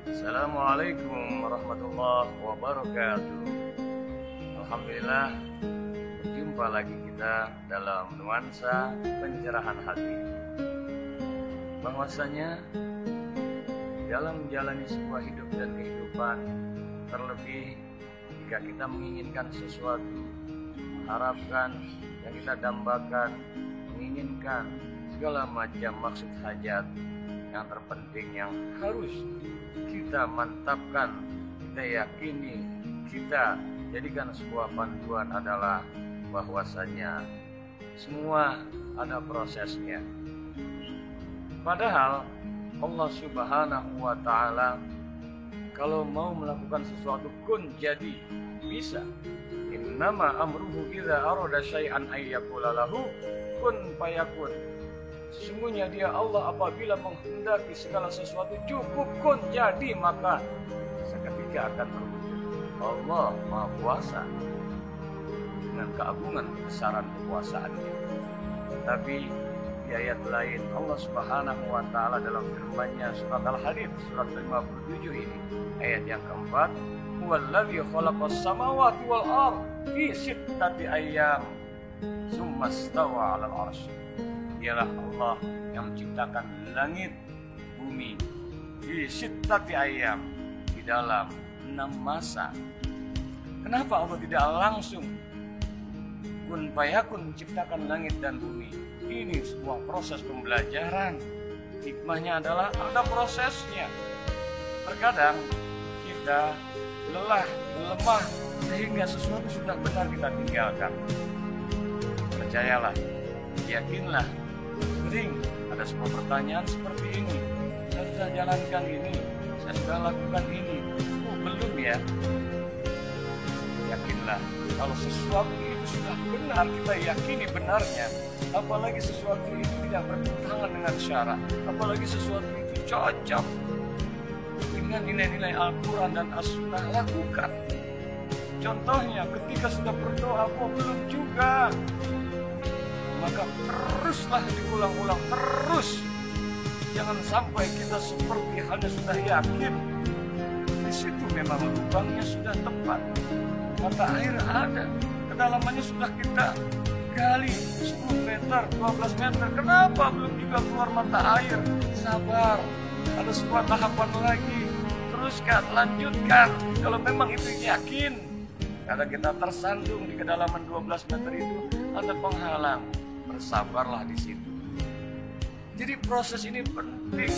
Assalamualaikum warahmatullahi wabarakatuh. Alhamdulillah, berjumpa lagi kita dalam nuansa pencerahan hati. Bahwasanya dalam menjalani sebuah hidup dan kehidupan, terlebih jika kita menginginkan sesuatu, mengharapkan yang kita dambakan, menginginkan segala macam maksud hajat, yang terpenting yang harus kita mantapkan, kita yakini, kita jadikan sebuah panduan adalah bahwasanya semua ada prosesnya. Padahal Allah Subhanahu wa Ta'ala kalau mau melakukan sesuatu kun jadi bisa. Innama amruhu idza arada syai'an ayyaqula lahu kun fayakun. Sesungguhnya dia Allah apabila menghendaki segala sesuatu cukup kun jadi, maka seketika akan terwujud. Allah Maha Kuasa dengan keagungan kebesaran kekuasaannya. Tapi di ayat lain Allah Subhanahu wa Ta'ala dalam firman-Nya surat Al-Hadid surat 57 ini ayat yang keempat, huwallazi khalaqas samawati wal ardh fi sittati ayyam tsumma istawa 'alal 'arsy. Dialah Allah yang menciptakan langit, bumi di sittati ayyam, di dalam 6 masa. Kenapa Allah tidak langsung kun fayakun menciptakan langit dan bumi? Ini sebuah proses pembelajaran. Hikmahnya adalah ada prosesnya. Terkadang kita lelah, lemah, sehingga sesuatu sudah benar kita tinggalkan. Percayalah, yakinlah, sering ada sebuah pertanyaan seperti ini. Saya sudah jalankan ini, saya sudah lakukan ini, belum ya? Yakinlah, kalau sesuatu itu sudah benar, kita yakini benarnya, apalagi sesuatu itu tidak bertentangan dengan syarak, apalagi sesuatu itu cocok dengan nilai-nilai Al-Quran dan As-Sunnah, lakukan. Contohnya ketika sudah berdoa kok belum juga, maka teruslah diulang-ulang terus. Jangan sampai kita seperti hanya sudah yakin, di situ memang lubangnya sudah tepat, mata air ada, kedalamannya sudah kita gali 10 meter, 12 meter, kenapa belum juga keluar mata air? Sabar, ada sebuah tahapan lagi, teruskan, lanjutkan. Kalau memang itu yakin, karena kita tersandung di kedalaman 12 meter itu ada penghalang, bersabarlah di situ. Jadi proses ini penting.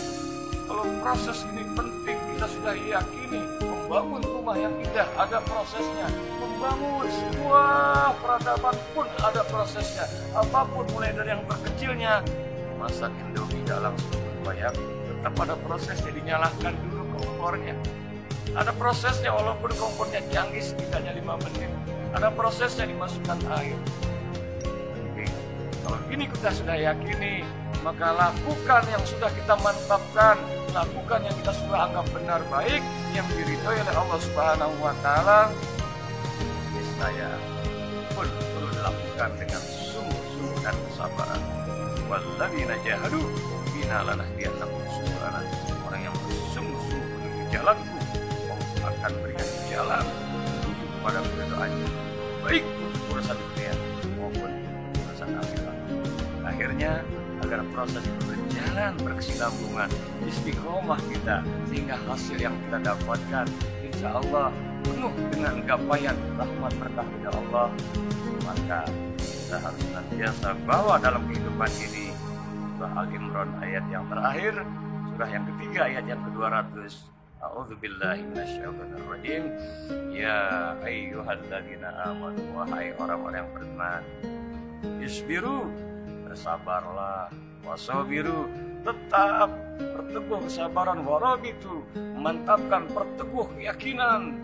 Kalau proses ini penting, kita sudah yakini membangun rumah yang indah ada prosesnya, membangun sebuah peradaban pun ada prosesnya. Apapun mulai dari yang terkecilnya, masak Indomie dalam bayam, tetap ada prosesnya, dinyalakan dulu kompornya. Ada prosesnya walaupun kompornya canggih setidaknya 5 menit. Ada prosesnya dimasukkan air. Kalau ini kita sudah yakini, maka lakukan yang sudah kita mantapkan, lakukan yang kita sudah anggap benar baik, yang diridhoi oleh Allah Subhanahu wa Ta'ala. Niscaya pun perlu dilakukan dengan sungguh-sungguh dan kesabaran. Walladzina jahadu fina lanahdiyannahum subulana. Orang yang bersungguh-sungguh menuju jalanku, Allah akan berikan jalan menuju kepada keridhaannya, baik untuk urusan dunia maupun urusan akhirat. Akhirnya agar proses itu berjalan berkesinambungan, istiqomah kita, sehingga hasil yang kita dapatkan insya Allah penuh dengan gapaian rahmat berkah dari Allah. Maka kita harus senantiasa bawa dalam kehidupan ini surah Al-Imran ayat yang terakhir, surah yang ketiga ayat yang ke-200. A'udzubillahi minasyaitonirrajim. Ya ayyuhalladzina amanu, wahai orang-orang yang beriman, isbiru, bersabarlah, wasabiru, tetap perteguh kesabaran, warabitu, mantapkan perteguh keyakinan,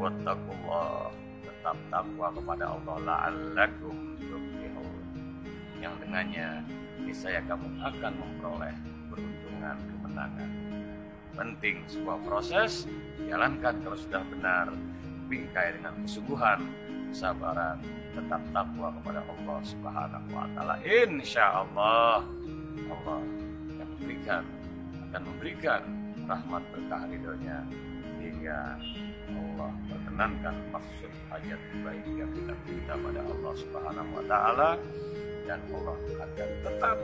wattaqullah, tetap takwa kepada Allah, la'allakum tuflihun, yang dengannya niscaya kamu akan memperoleh peruntungan, kemenangan. Penting sebuah proses, jalankan kalau sudah benar, bingkai dengan kesungguhan, kesabaran, tetap takwa kepada Allah Subhanahu wa Ta'ala. Insya Allah Allah yang memberikan dan memberikan rahmat berkah ridhonya, sehingga Allah berkenankan maksud hajat baik yang kita minta pada Allah Subhanahu wa Ta'ala, dan Allah akan tetap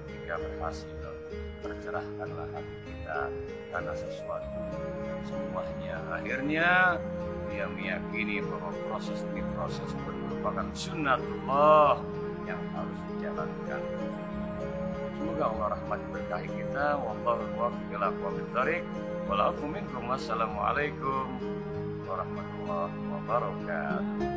ketika berhasil tercerahkanlah hati kita karena sesuatu semuanya akhirnya dia meyakini bahwa proses ini proses merupakan sunnatullah yang harus dijalankan. Semoga Allah rahmati berkahi kita. Wallahu muwaffiq ila aqwamit thoriq. Wal afu minkum. Wassalamualaikum warahmatullahi wabarakatuh.